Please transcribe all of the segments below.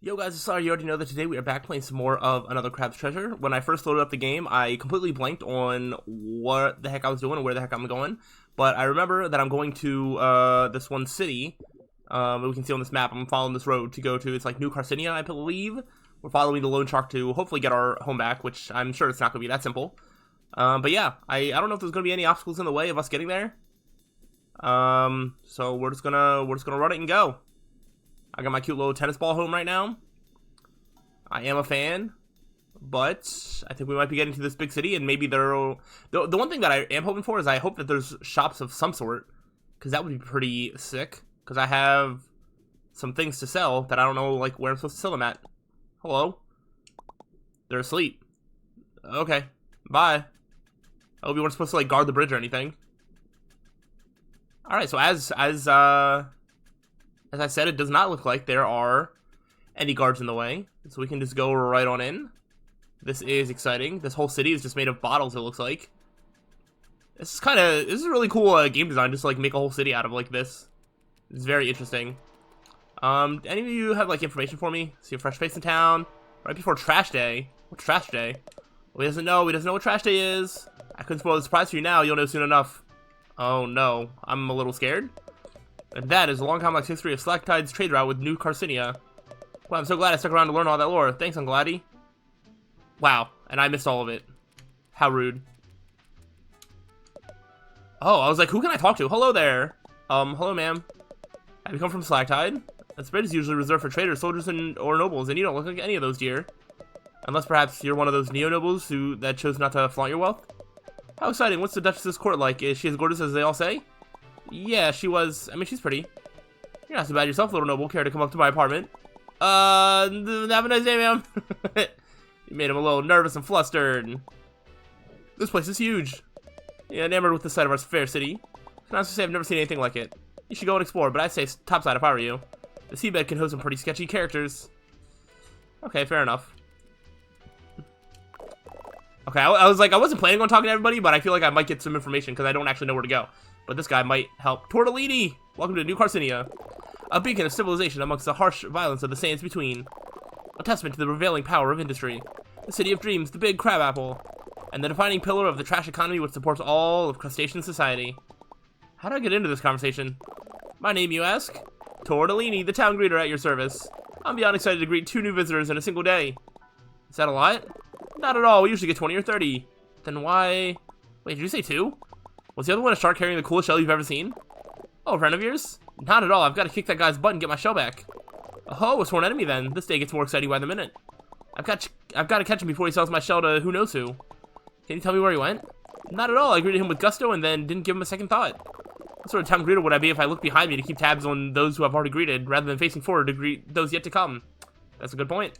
Yo guys, sorry you already know that today we are back playing some more of Another Crab's Treasure. When I first loaded up the game, I completely blanked on what the heck I was doing and where the heck I'm going. But I remember that I'm going to this one city. We can see on this map, I'm following this road to go to. It's like New Carcinia, I believe. We're following the loan shark to hopefully get our home back, which I'm sure it's not going to be that simple. But yeah, I don't know if there's going to be any obstacles in the way of us getting there. So we're just gonna run it and go. I got my cute little tennis ball home right now. I am a fan, but I think we might be getting to this big city, and maybe there'll... The one thing that I am hoping for is I hope that there's shops of some sort, because that would be pretty sick, because I have some things to sell that I don't know, like, where I'm supposed to sell them at. Hello? They're asleep. Okay. Bye. I hope you weren't supposed to, like, guard the bridge or anything. Alright, so as I said, it does not look like there are any guards in the way, so we can just go right on in. This is exciting. This whole city is just made of bottles, it looks like. This is really cool game design, just to, like, make a whole city out of like this. It's very interesting. Any of you have, like, information for me? See a fresh face in town right before trash day. What's trash day? Well, he doesn't know what trash day is. I couldn't spoil the surprise for you now. You'll know soon enough. Oh no, I'm a little scared. And that is a long complex history of Slacktide's trade route with New Carcinia. Well, I'm so glad I stuck around to learn all that lore. Thanks, I'm gladdy. Wow, and I missed all of it. How rude. Oh, I was like, who can I talk to? Hello there. Hello, ma'am. Have you come from Slacktide? This bridge is usually reserved for traders, soldiers, or nobles, and you don't look like any of those, dear. Unless perhaps you're one of those neo-nobles that chose not to flaunt your wealth? How exciting. What's the Duchess's court like? Is she as gorgeous as they all say? Yeah, she was. I mean, she's pretty. You're not so bad yourself, little noble. Care to come up to my apartment? Have a nice day, ma'am. You made him a little nervous and flustered. This place is huge. Yeah, enamored with the sight of our fair city. Can I also say I've never seen anything like it. You should go and explore, but I'd say topside if I were you. The seabed can host some pretty sketchy characters. Okay, fair enough. Okay, I was like, I wasn't planning on talking to everybody, but I feel like I might get some information because I don't actually know where to go. But this guy might help. Tortellini! Welcome to New Carcinia. A beacon of civilization amongst the harsh violence of the sands between. A testament to the prevailing power of industry. The city of dreams, the big crabapple. And the defining pillar of the trash economy which supports all of crustacean society. How do I get into this conversation? My name, you ask? Tortellini, the town greeter at your service. I'm beyond excited to greet 2 new visitors in a single day. Is that a lot? Not at all, we usually get 20 or 30. Then why... Wait, did you say 2? Was the other one a shark carrying the coolest shell you've ever seen? Oh, a friend of yours? Not at all, I've got to kick that guy's butt and get my shell back. Oh, a sworn enemy then. This day gets more exciting by the minute. I've got to catch him before he sells my shell to who knows who. Can you tell me where he went? Not at all, I greeted him with gusto and then didn't give him a second thought. What sort of town greeter would I be if I looked behind me to keep tabs on those who I've already greeted, rather than facing forward to greet those yet to come? That's a good point.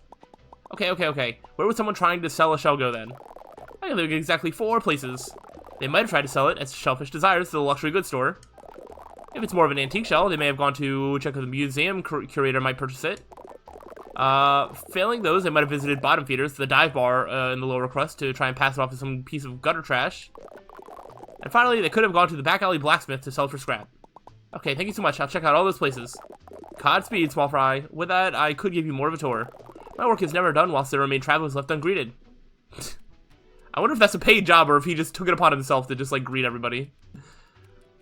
Okay. Where would someone trying to sell a shell go then? I can think of exactly 4 places. They might have tried to sell it as Shellfish Desires to the luxury goods store. If it's more of an antique shell, they may have gone to check if the museum curator might purchase it. Failing those, they might have visited Bottom Feeders, the dive bar in the lower crust, to try and pass it off as some piece of gutter trash. And finally, they could have gone to the back alley blacksmith to sell it for scrap. Okay, thank you so much. I'll check out all those places. Godspeed, small fry. With that, I could give you more of a tour. My work is never done whilst there remain travelers left ungreeted. I wonder if that's a paid job or if he just took it upon himself to just, like, greet everybody.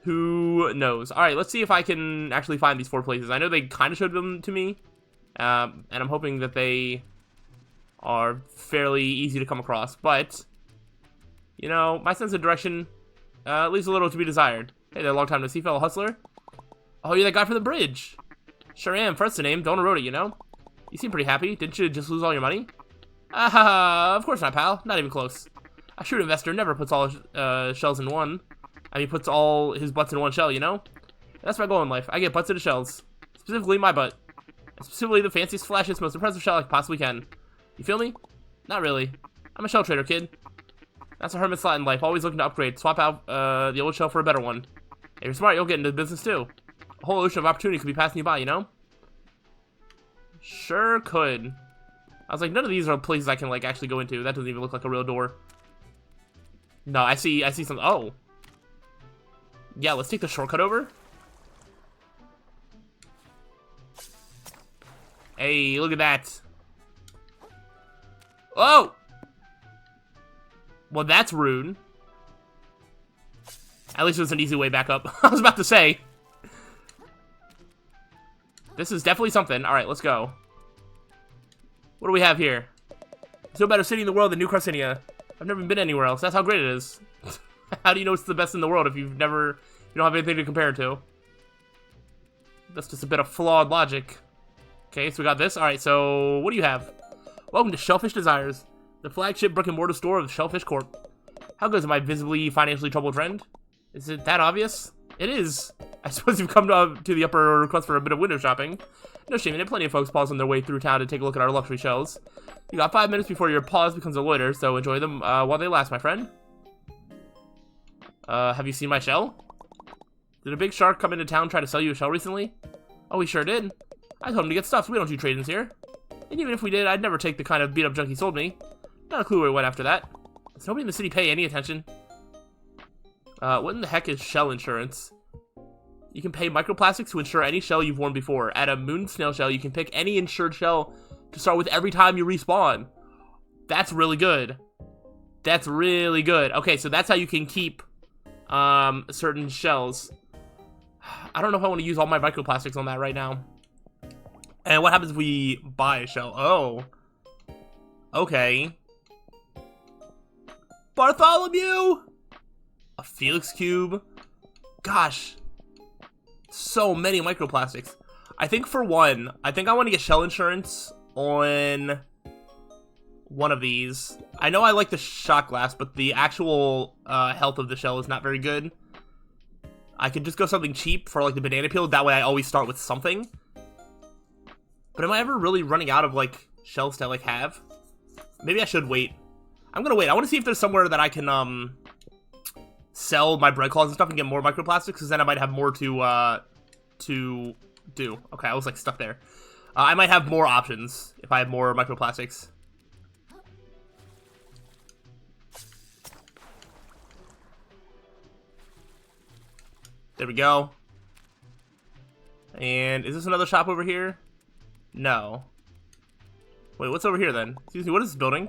Who knows? Alright, let's see if I can actually find these 4 places. I know they kind of showed them to me. And I'm hoping that they are fairly easy to come across. But, you know, my sense of direction leaves a little to be desired. Hey there, long time no see, fellow hustler. Oh, you're that guy from the bridge. Sure am. First the name, don't erode it, you know? You seem pretty happy. Didn't you just lose all your money? Ah, of course not, pal. Not even close. A shrewd investor never puts all shells in one. I mean, puts all his butts in one shell, you know? That's my goal in life. I get butts into shells. Specifically my butt. Specifically the fanciest, flashiest, most impressive shell I possibly can. You feel me? Not really. I'm a shell trader, kid. That's a hermit's lot in life. Always looking to upgrade. Swap out the old shell for a better one. If you're smart, you'll get into the business too. A whole ocean of opportunity could be passing you by, you know? Sure could. I was like, none of these are places I can, like, actually go into. That doesn't even look like a real door. No, I see some... Oh. Yeah, let's take the shortcut over. Hey, look at that. Oh! Well, that's rude. At least it was an easy way back up. I was about to say. This is definitely something. Alright, let's go. What do we have here? There's no better city in the world than New Carcinia. I've never been anywhere else. That's how great it is. How do you know it's the best in the world if you don't have anything to compare it to? That's just a bit of flawed logic. Okay, so we got this. Alright, so what do you have? Welcome to Shellfish Desires, the flagship brick-and-mortar store of the Shellfish Corp. How good is my visibly financially troubled friend? Is it that obvious? It is. I suppose you've come to the upper request for a bit of window shopping. No shame in it. Plenty of folks pause on their way through town to take a look at our luxury shells. You got 5 minutes before your pause becomes a loiter, so enjoy them while they last, my friend. Have you seen my shell? Did a big shark come into town try to sell you a shell recently? Oh, he sure did. I told him to get stuffed. We don't do trade-ins here. And even if we did, I'd never take the kind of beat-up junk he sold me. Not a clue where he went after that. Does nobody in the city pay any attention? What in the heck is shell insurance? You can pay microplastics to insure any shell you've worn before. At a moon snail shell, you can pick any insured shell to start with every time you respawn. That's really good. That's really good. Okay, so that's how you can keep certain shells. I don't know if I want to use all my microplastics on that right now. And what happens if we buy a shell? Oh. Okay. Bartholomew! A Felix cube? Gosh. So many microplastics. I think for one, I want to get shell insurance on one of these. I know I like the shot glass, but the actual health of the shell is not very good. I could just go something cheap for like the banana peel. That way I always start with something. But am I ever really running out of like shells to like have? Maybe I should wait. I'm gonna wait. I want to see if there's somewhere that I can sell my bread claws and stuff and get more microplastics, because then I might have more to do. Okay, I was like stuck there. I might have more options if I have more microplastics. There we go. And is this another shop over here? No. Wait, what's over here then? Excuse me, what is this building?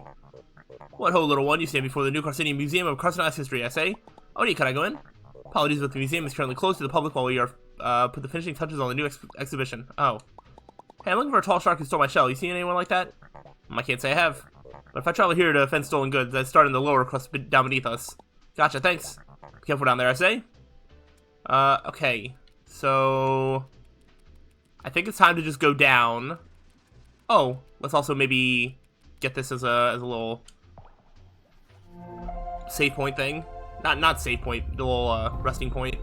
What ho, little one, you stand before the New Carcinia Museum of Carcinia's History, I say. Oh, yeah, can I go in? Apologies, but the museum is currently closed to the public while we are put the finishing touches on the new exhibition. Oh. Hey, I'm looking for a tall shark who stole my shell. You seen anyone like that? I can't say I have. But if I travel here to defend stolen goods, I'd start in the lower crust down beneath us. Gotcha, thanks. Be careful down there, I say. Okay. So I think it's time to just go down. Oh, let's also maybe get this as a little save point thing. Not save point, the little resting point.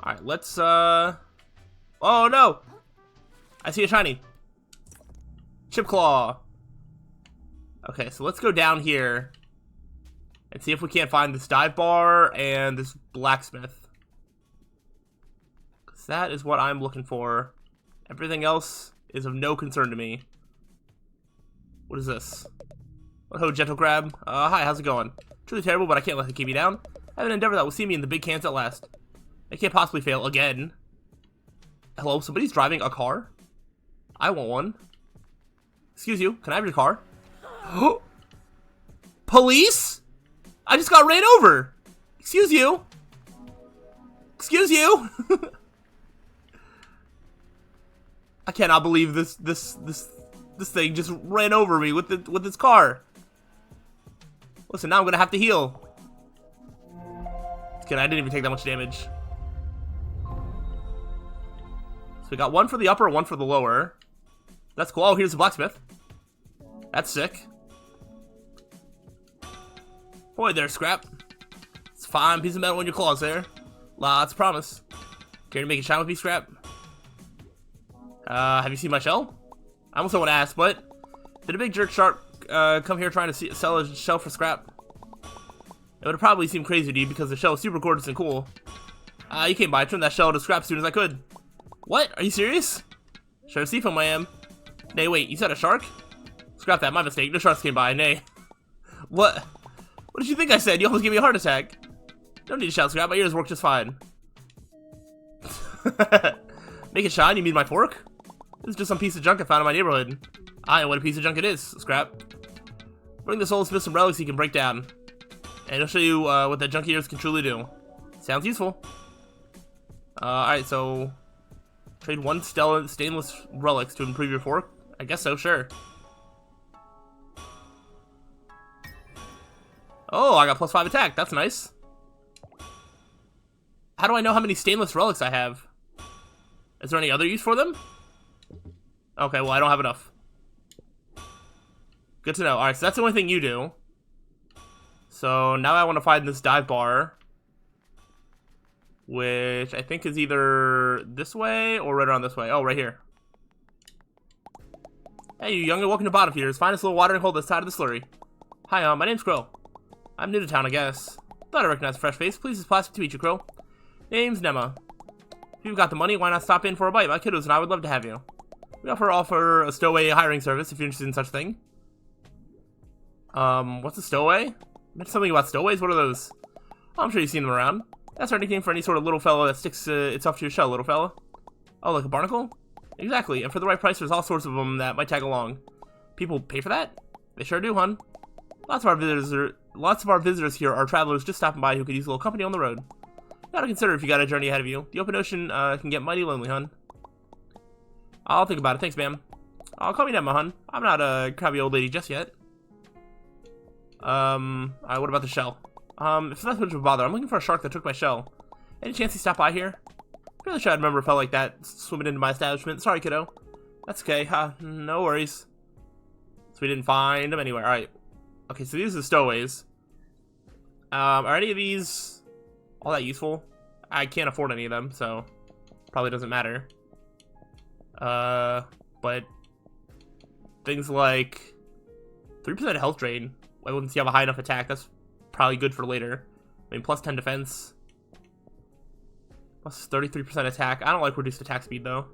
Alright, let's oh no! I see a shiny. Chip Claw. Okay, so let's go down here and see if we can't find this dive bar and this blacksmith. Because that is what I'm looking for. Everything else is of no concern to me. What is this? What ho, gentle crab. Hi, how's it going? Truly terrible, but I can't let it keep me down. I have an endeavor that will see me in the big cans at last. I can't possibly fail again. Hello, somebody's driving a car? I want one. Excuse you, can I have your car? Police? I just got ran over. Excuse you. Excuse you. I cannot believe this thing just ran over me with its car. Listen, now I'm gonna have to heal. Okay, I didn't even take that much damage. So we got one for the upper, one for the lower. That's cool. Oh, here's the blacksmith. That's sick. Boy there, Scrap. It's a fine piece of metal in your claws there. Lots of promise. Care to make it shine with me, Scrap? Have you seen my shell? I almost don't want to ask, but did a big jerk shark come here trying to sell a shell for scrap? It would have probably seemed crazy to you because the shell is super gorgeous and cool. You came by, I turned that shell to scrap as soon as I could. What? Are you serious? Sure as seafoam I am. Nay, wait, you said a shark? Scrap that, my mistake. No sharks came by, nay. What? What did you think I said? You almost gave me a heart attack. Don't need to shout, Scrap. My ears work just fine. Make it shine? You mean my fork? This is just some piece of junk I found in my neighborhood. I know what a piece of junk it is. Scrap. Bring the soul smith some relics you can break down. And I'll show you what that junky ears can truly do. Sounds useful. Alright, so... Trade one stainless relics to improve your fork? I guess so, sure. Oh, I got +5 attack. That's nice. How do I know how many stainless relics I have? Is there any other use for them? Okay, well, I don't have enough. Good to know. Alright, so that's the only thing you do. So now I want to find this dive bar, which I think is either this way or right around this way. Oh, right here. Hey, you young and welcome to Bottom Feeder's finest little watering hole this side of the slurry. Hi, my name's Crow. I'm new to town, I guess. Thought I recognized a fresh face. Pleased it's plastic to meet you, Crow. Name's Nema. If you've got the money, why not stop in for a bite? My kiddos and I would love to have you. We offer a stowaway hiring service if you're interested in such thing. What's a stowaway? Mentioned something about stowaways? What are those? Oh, I'm sure you've seen them around. That's our nickname for any sort of little fella that sticks itself to your shell, little fella. Oh, like a barnacle? Exactly, and for the right price, there's all sorts of them that might tag along. People pay for that? They sure do, hon. Lots of our visitors here are travelers just stopping by who could use a little company on the road. You gotta consider if you got a journey ahead of you. The open ocean can get mighty lonely, hon. I'll think about it. Thanks, ma'am. I'll call me Nema, hon. I'm not a crabby old lady just yet. Alright, what about the shell? If that's much of a bother, I'm looking for a shark that took my shell. Any chance he stopped by here? Really sure I'd remember a fella like that swimming into my establishment. Sorry, kiddo. That's okay. No worries. So we didn't find him anywhere. Alright. Okay, so these are the stowaways. Are any of these all that useful? I can't afford any of them, so probably doesn't matter. But things like 3% health drain. Why wouldn't you have a high enough attack? That's probably good for later. I mean, plus 10 defense. Plus 33% attack. I don't like reduced attack speed, though.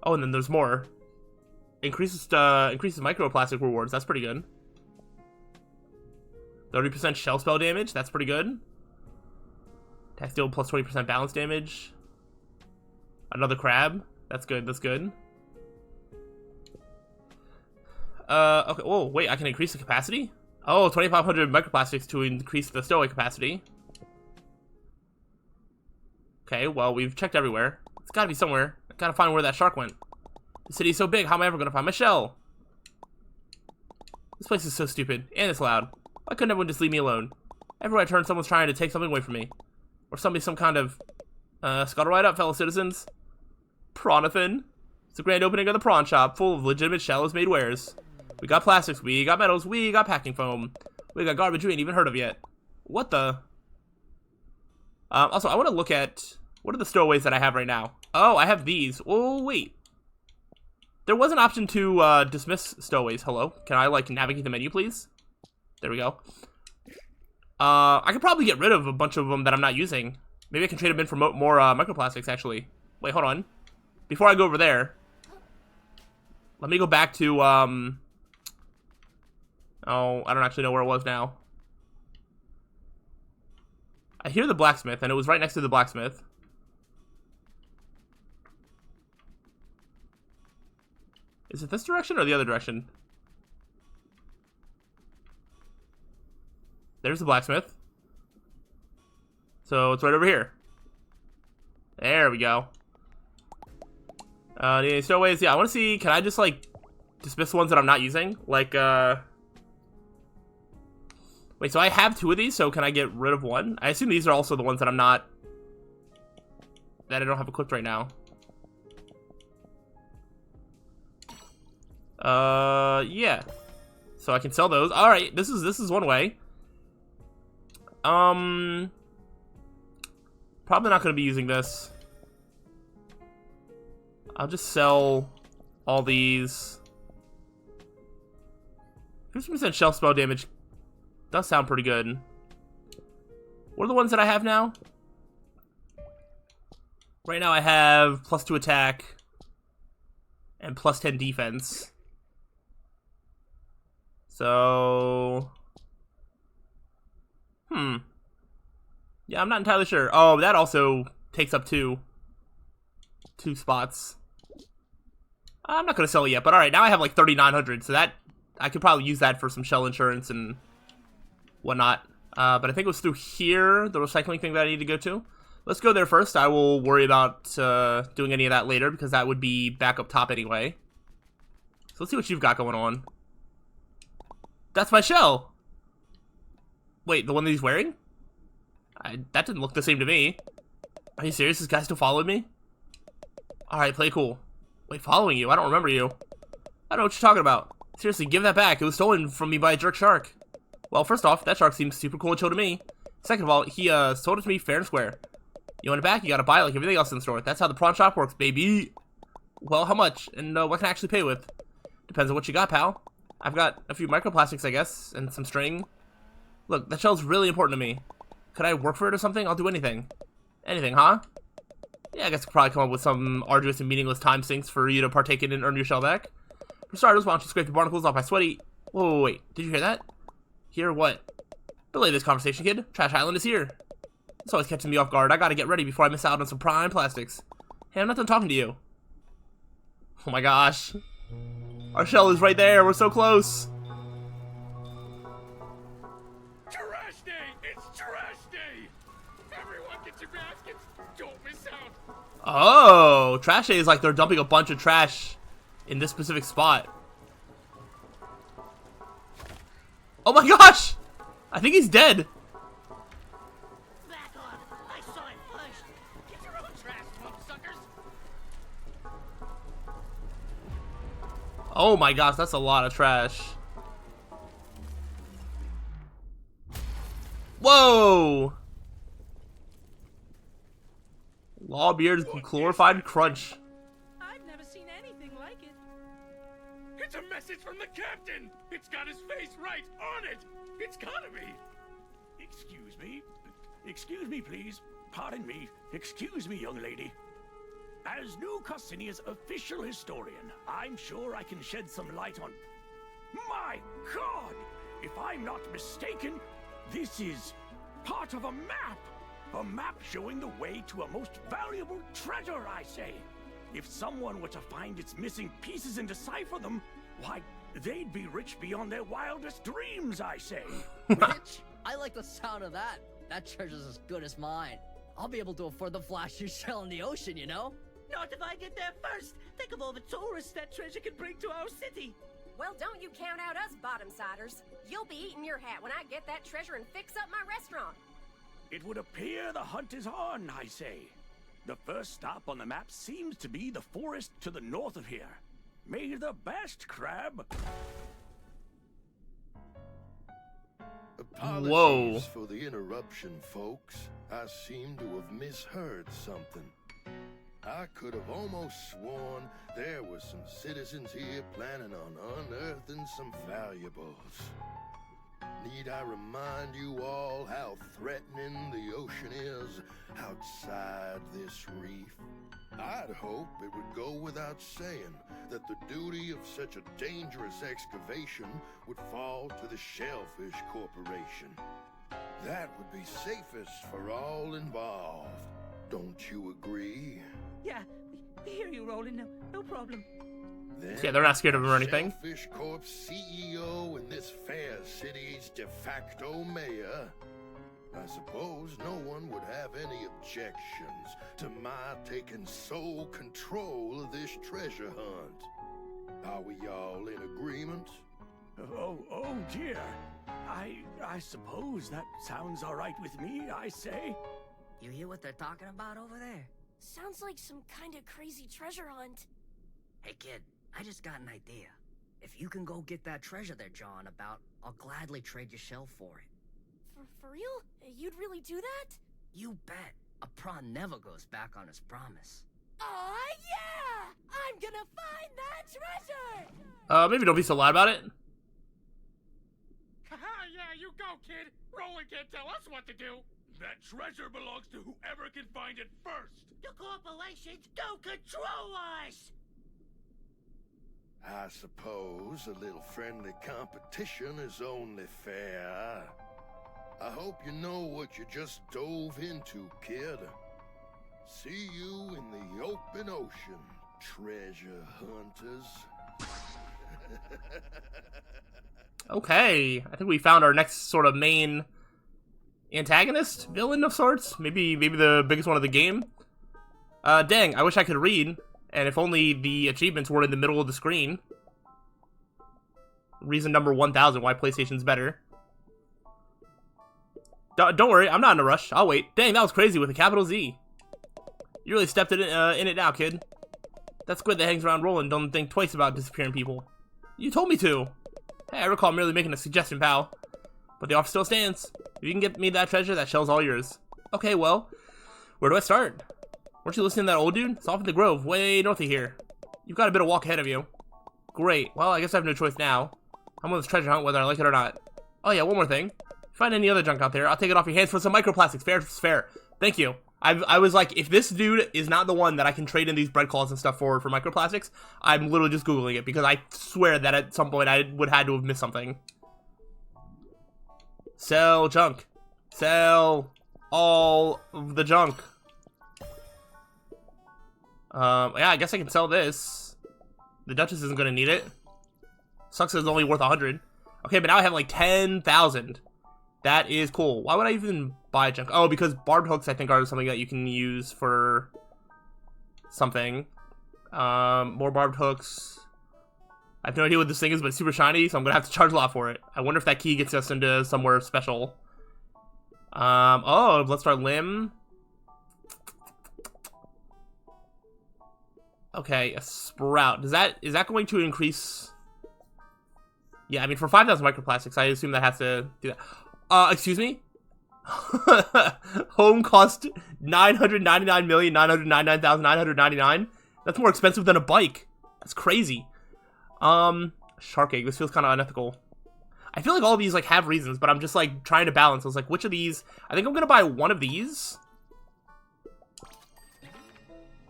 Oh, and then there's more. Increases microplastic rewards. That's pretty good. 30% shell spell damage. That's pretty good. Attack steal plus 20% balance damage. Another crab. That's good. That's good. Okay. Whoa, wait. I can increase the capacity? Oh, 2,500 microplastics to increase the stowaway capacity. Okay, well, we've checked everywhere. It's gotta be somewhere. I gotta find where that shark went. The city's so big, how am I ever gonna find my shell? This place is so stupid, and it's loud. Why couldn't everyone just leave me alone? Everywhere I turn, someone's trying to take something away from me. Or some kind of... scuttle right up, fellow citizens. Pronathan. It's the grand opening of the prawn shop, full of legitimate shallows-made wares. We got plastics, we got metals, we got packing foam. We got garbage we ain't even heard of yet. What the... also, I want to look at... What are the stowaways that I have right now? Oh, I have these. Oh, wait. There was an option to dismiss stowaways. Hello? Can I, like, navigate the menu, please? There we go. I could probably get rid of a bunch of them that I'm not using. Maybe I can trade them in for more microplastics, actually. Wait, hold on. Before I go over there, let me go back to, oh, I don't actually know where it was now. I hear the blacksmith, and it was right next to the blacksmith. Is it this direction or the other direction? There's the blacksmith. So it's right over here. There we go. The stowaways, yeah, I want to see, can I just, like, dismiss the ones that I'm not using? Like, wait, so I have 2 of these, so can I get rid of one? I assume these are also the ones that I'm not, that I don't have equipped right now. Yeah. So I can sell those. Alright, this is one way. Probably not going to be using this. I'll just sell all these. 50% shell spell damage does sound pretty good. What are the ones that I have now? Right now I have +2 attack and +10 defense. So... Yeah, I'm not entirely sure. Oh, that also takes up two spots. I'm not gonna sell it yet, but alright, now I have like 3,900, so that I could probably use that for some shell insurance and whatnot. But I think it was through here, the recycling thing that I need to go to. Let's go there first. I will worry about doing any of that later, because that would be back up top anyway. So let's see what you've got going on. That's my shell! Wait, the one that he's wearing? That didn't look the same to me. Are you serious? This guy still followed me? Alright, play cool. Wait, following you? I don't remember you. I don't know what you're talking about. Seriously, give that back. It was stolen from me by a jerk shark. Well, first off, that shark seems super cool and chill to me. Second of all, he sold it to me fair and square. You want it back? You gotta buy it like everything else in the store. That's how the prawn shop works, baby. Well, how much? And what can I actually pay with? Depends on what you got, pal. I've got a few microplastics, I guess, and some string. Look, that shell's really important to me. Could I work for it or something? I'll do anything. Anything, huh? Yeah, I guess I could probably come up with some arduous and meaningless time sinks for you to partake in and earn your shell back. For starters, why don't you scrape the barnacles off my sweaty... Whoa, wait, did you hear that? Hear what? Belay this conversation, kid. Trash Island is here. It's always catching me off guard. I gotta get ready before I miss out on some prime plastics. Hey, I'm not done talking to you. Oh my gosh. Our shell is right there. We're so close. Trash day! It's trash day! Everyone get your baskets! Don't miss out! Oh, trash day is like they're dumping a bunch of trash in this specific spot. Oh my gosh! I think he's dead. Back on! I saw it first! Get your own trash, suckers! Oh my gosh, that's a lot of trash. Whoa! Lawbeard's glorified crunch. I've never seen anything like it. It's a message from the captain! It's got his face right on it! It's gotta be! Excuse me? Excuse me, please. Pardon me. Excuse me, young lady. As New Carcinia's official historian, I'm sure I can shed some light on... My God! If I'm not mistaken, this is part of a map! A map showing the way to a most valuable treasure, I say. If someone were to find its missing pieces and decipher them, why, they'd be rich beyond their wildest dreams, I say. Rich? I like the sound of that. That treasure's as good as mine. I'll be able to afford the flashiest shell in the ocean, you know? Not if I get there first. Think of all the tourists that treasure can bring to our city. Well, don't you count out us bottom-siders. You'll be eating your hat when I get that treasure and fix up my restaurant. It would appear the hunt is on, I say. The first stop on the map seems to be the forest to the north of here. May the best, Crab. Apologies Whoa. for the interruption, folks. I seem to have misheard something. I could have almost sworn there were some citizens here planning on unearthing some valuables. Need I remind you all how threatening the ocean is outside this reef? I'd hope it would go without saying that the duty of such a dangerous excavation would fall to the Shellfish Corporation. That would be safest for all involved. Don't you agree? Yeah, we hear you, Roland. No problem. Then Yeah, they're not scared of him or anything. Shellfish Corp's CEO and this fair city's de facto mayor. I suppose no one would have any objections to my taking sole control of this treasure hunt. Are we all in agreement? Oh dear. I suppose that sounds all right with me, I say. You hear what they're talking about over there? Sounds like some kind of crazy treasure hunt. Hey kid, I just got an idea. If you can go get that treasure they're jawing about, I'll gladly trade your shell for it. For real? You'd really do that? You bet. A prawn never goes back on his promise. Aw, yeah! I'm gonna find that treasure! Maybe don't be so loud about it. Haha, yeah, you go, kid! Roland can't tell us what to do! That treasure belongs to whoever can find it first! The corporations don't control us! I suppose a little friendly competition is only fair. I hope you know what you just dove into, kid. See you in the open ocean, treasure hunters. Okay, I think we found our next sort of main antagonist, villain of sorts. Maybe the biggest one of the game. Dang, I wish I could read, and if only the achievements were in the middle of the screen. Reason number 1000 why PlayStation's better. Don't worry, I'm not in a rush. I'll wait. Dang, that was crazy with a capital Z. You really stepped in it now, kid. That squid that hangs around Roland don't think twice about disappearing people. You told me to. Hey, I recall merely making a suggestion, pal. But the offer still stands. If you can get me that treasure, that shell's all yours. Okay, well, where do I start? Weren't you listening to that old dude? It's off in the grove, way north of here. You've got a bit of walk ahead of you. Great. Well, I guess I have no choice now. I'm on this treasure hunt whether I like it or not. Oh yeah, one more thing. If you find any other junk out there, I'll take it off your hands for some microplastics. Fair. Thank you. I was like, if this dude is not the one that I can trade in these bread claws and stuff for microplastics, I'm literally just Googling it, because I swear that at some point I would have to have missed something. Sell junk. Sell all of the junk. Yeah, I guess I can sell this. The Duchess isn't gonna need it. Sucks it's only worth 100. Okay, but now I have like 10,000. That is cool. Why would I even buy junk? Oh, because barbed hooks, I think, are something that you can use for something. More barbed hooks. I have no idea what this thing is, but it's super shiny, so I'm gonna have to charge a lot for it. I wonder if that key gets us into somewhere special. Oh, let's start limb. Okay, a sprout. Is that going to increase? Yeah, I mean, for 5,000 microplastics, I assume that has to do that. Excuse me? Home cost 999,999,999. That's more expensive than a bike. That's crazy. Shark egg. This feels kind of unethical. I feel like all of these, like, have reasons, but I'm just, like, trying to balance. I was like, which of these? I think I'm gonna buy one of these.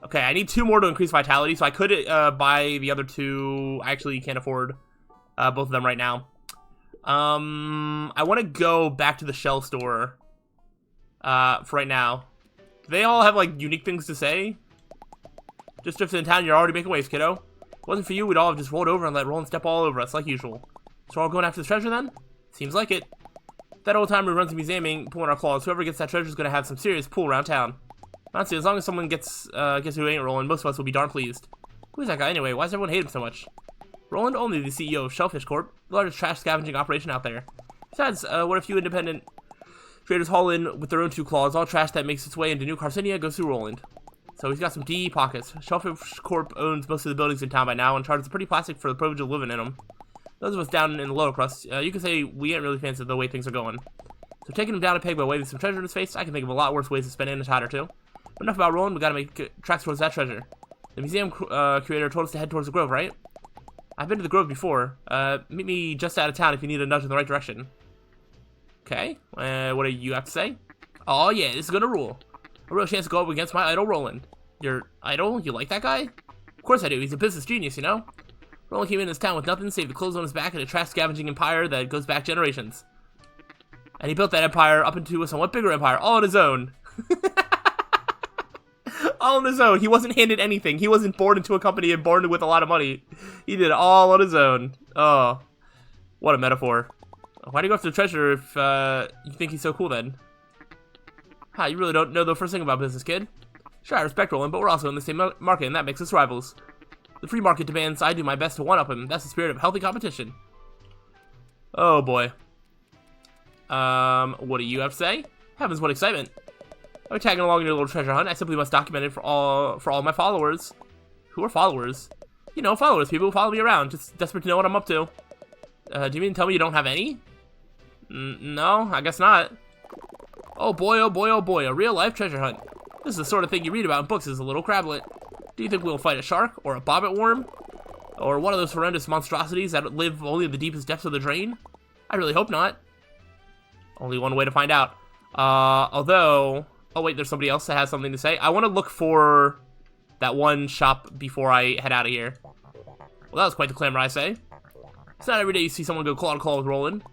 Okay, I need 2 more to increase vitality, so I could buy the other 2. I actually can't afford both of them right now. I want to go back to the shell store for right now. They all have, like, unique things to say. Just drifted in town, you're already making waves, kiddo. If it wasn't for you, we'd all have just rolled over and let Roland step all over us, like usual. So we're all going after the treasure, then? Seems like it. That old timer who runs the museum pulling our claws. Whoever gets that treasure is going to have some serious pull around town. Honestly, as long as someone gets who ain't Roland, most of us will be darn pleased. Who's that guy anyway? Why does everyone hate him so much? Roland, only the CEO of Shellfish Corp, the largest trash scavenging operation out there. Besides, what a few independent traders haul in with their own 2 claws. All trash that makes its way into New Carcinia goes through Roland. So he's got some deep pockets. Shellfish Corp owns most of the buildings in town by now and charges a pretty plastic for the privilege of living in them. Those of us down in the lower crust, you can say we ain't really fancy the way things are going. So taking him down a peg by waving some treasure in his face, I can think of a lot worse ways to spend in a tide or 2. But enough about Roland, we gotta make tracks towards that treasure. The museum curator told us to head towards the grove, right? I've been to the grove before. Meet me just out of town if you need a nudge in the right direction. Okay, what do you have to say? Oh yeah, this is gonna rule. A real chance to go up against my idol, Roland. Your idol? You like that guy? Of course I do, he's a business genius, you know? Roland came in this town with nothing save the clothes on his back and a trash scavenging empire that goes back generations. And he built that empire up into a somewhat bigger empire, all on his own. All on his own. He wasn't handed anything. He wasn't born into a company and born with a lot of money. He did it all on his own. Oh, what a metaphor. Why do you go after the treasure if you think he's so cool then? Ha, you really don't know the first thing about business, kid. Sure, I respect Roland, but we're also in the same market, and that makes us rivals. The free market demands I do my best to one-up him. That's the spirit of healthy competition. Oh, boy. What do you have to say? Heavens, what excitement. I'm tagging along in your little treasure hunt. I simply must document it for all my followers. Who are followers? You know, followers, people who follow me around, just desperate to know what I'm up to. Do you mean to tell me you don't have any? No, I guess not. Oh boy, oh boy, oh boy, a real-life treasure hunt. This is the sort of thing you read about in books as a little crablet. Do you think we'll fight a shark, or a bobbit worm? Or one of those horrendous monstrosities that live only in the deepest depths of the drain? I really hope not. Only one way to find out. Although... Oh wait, there's somebody else that has something to say. I want to look for that one shop before I head out of here. Well, that was quite the clamor, I say. It's not every day you see someone go claw to claw with Roland.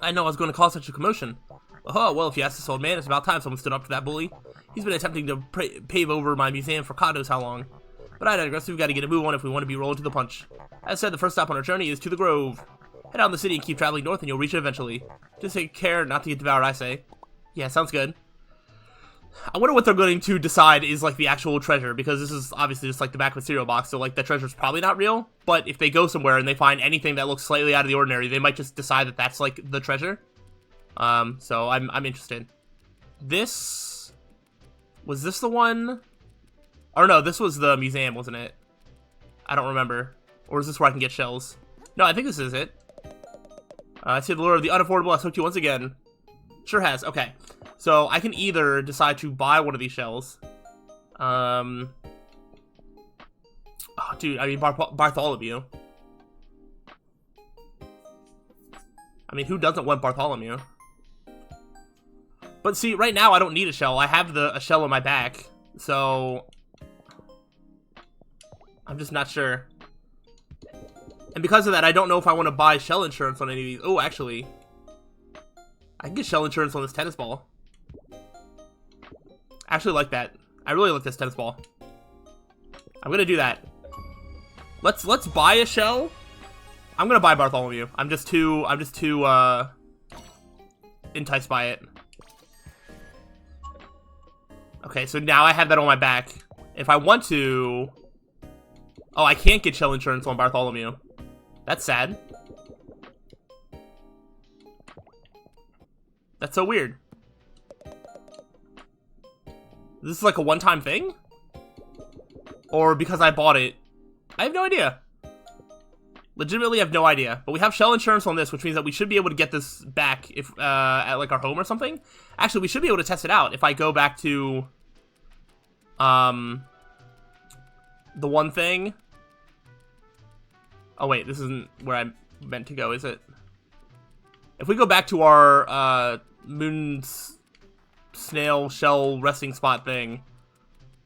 I know I was going to cause such a commotion. Oh, well, if you ask this old man, it's about time someone stood up to that bully. He's been attempting to pave over my museum for God knows how long. But I digress, we've got to get a move on if we want to be rolled to the punch. As said, the first stop on our journey is to the Grove. Head out in the city and keep traveling north and you'll reach it eventually. Just take care not to get devoured, I say. Yeah, sounds good. I wonder what they're going to decide is, like, the actual treasure, because this is obviously just, like, the back of a cereal box, so, like, the treasure's probably not real, but if they go somewhere and they find anything that looks slightly out of the ordinary, they might just decide that that's, like, the treasure. So I'm interested. This... Was this the one? Or no, this was the museum, wasn't it? I don't remember. Or is this where I can get shells? No, I think this is it. I see the lure of the unaffordable has hooked you once again. Sure has, okay. So, I can either decide to buy one of these shells. Oh, dude, I mean, Bartholomew. I mean, who doesn't want Bartholomew? But see, right now, I don't need a shell. I have a shell on my back. So, I'm just not sure. And because of that, I don't know if I want to buy shell insurance on any of these. Oh, actually, I can get shell insurance on this tennis ball. I actually like that. I really like this tennis ball. I'm gonna do that. Let's buy a shell. I'm gonna buy Bartholomew. I'm just too enticed by it. Okay, so now I have that on my back. If I want to... Oh, I can't get shell insurance on Bartholomew. That's sad. That's so weird. This is like a one-time thing? Or because I bought it? I have no idea. Legitimately have no idea. But we have shell insurance on this, which means that we should be able to get this back if at like our home or something. Actually, we should be able to test it out if I go back to the one thing. Oh wait, this isn't where I meant to go, is it? If we go back to our moon snail shell resting spot thing,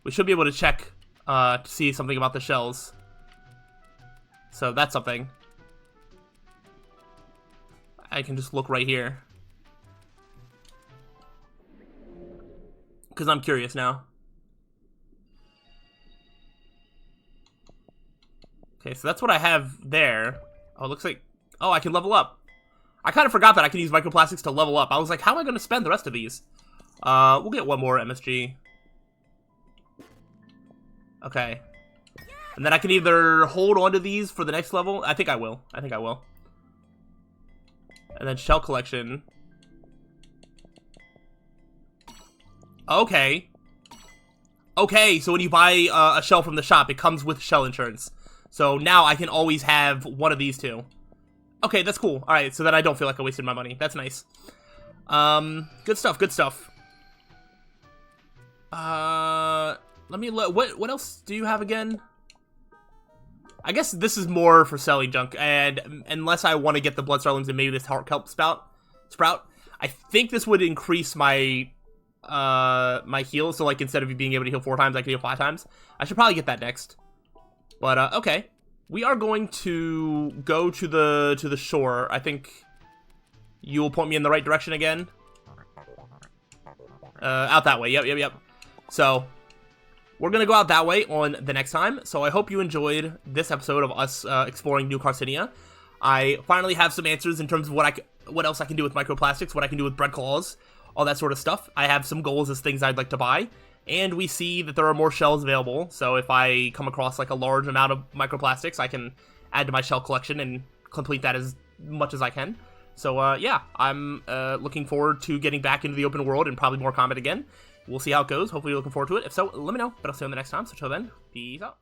we should be able to check to see something about the shells. So that's something. I can just look right here. Because I'm curious now. Okay, so that's what I have there. Oh, it looks like... Oh, I can level up. I kind of forgot that I can use microplastics to level up. I was like, how am I going to spend the rest of these? We'll get one more MSG. Okay. And then I can either hold on to these for the next level. I think I will. I think I will. And then shell collection. Okay. Okay, so when you buy a shell from the shop, it comes with shell insurance. So now I can always have one of these two. Okay, that's cool. Alright, so then I don't feel like I wasted my money. That's nice. Good stuff, good stuff. Let me what else do you have again? I guess this is more for selling junk, and unless I want to get the blood starlings and maybe this heart kelp sprout, I think this would increase my my heal. So like instead of being able to heal 4 times, I can heal 5 times. I should probably get that next. But okay, we are going to go to the shore. I think you will point me in the right direction again. Out that way. Yep. So we're going to go out that way on the next time. So I hope you enjoyed this episode of us exploring New Carcinia. I finally have some answers in terms of what else I can do with microplastics, what I can do with bread claws, all that sort of stuff. I have some goals as things I'd like to buy. And we see that there are more shells available. So if I come across like a large amount of microplastics, I can add to my shell collection and complete that as much as I can. So yeah, I'm looking forward to getting back into the open world and probably more combat again. We'll see how it goes. Hopefully you're looking forward to it. If so, let me know. But I'll see you on the next time. So till then, peace out.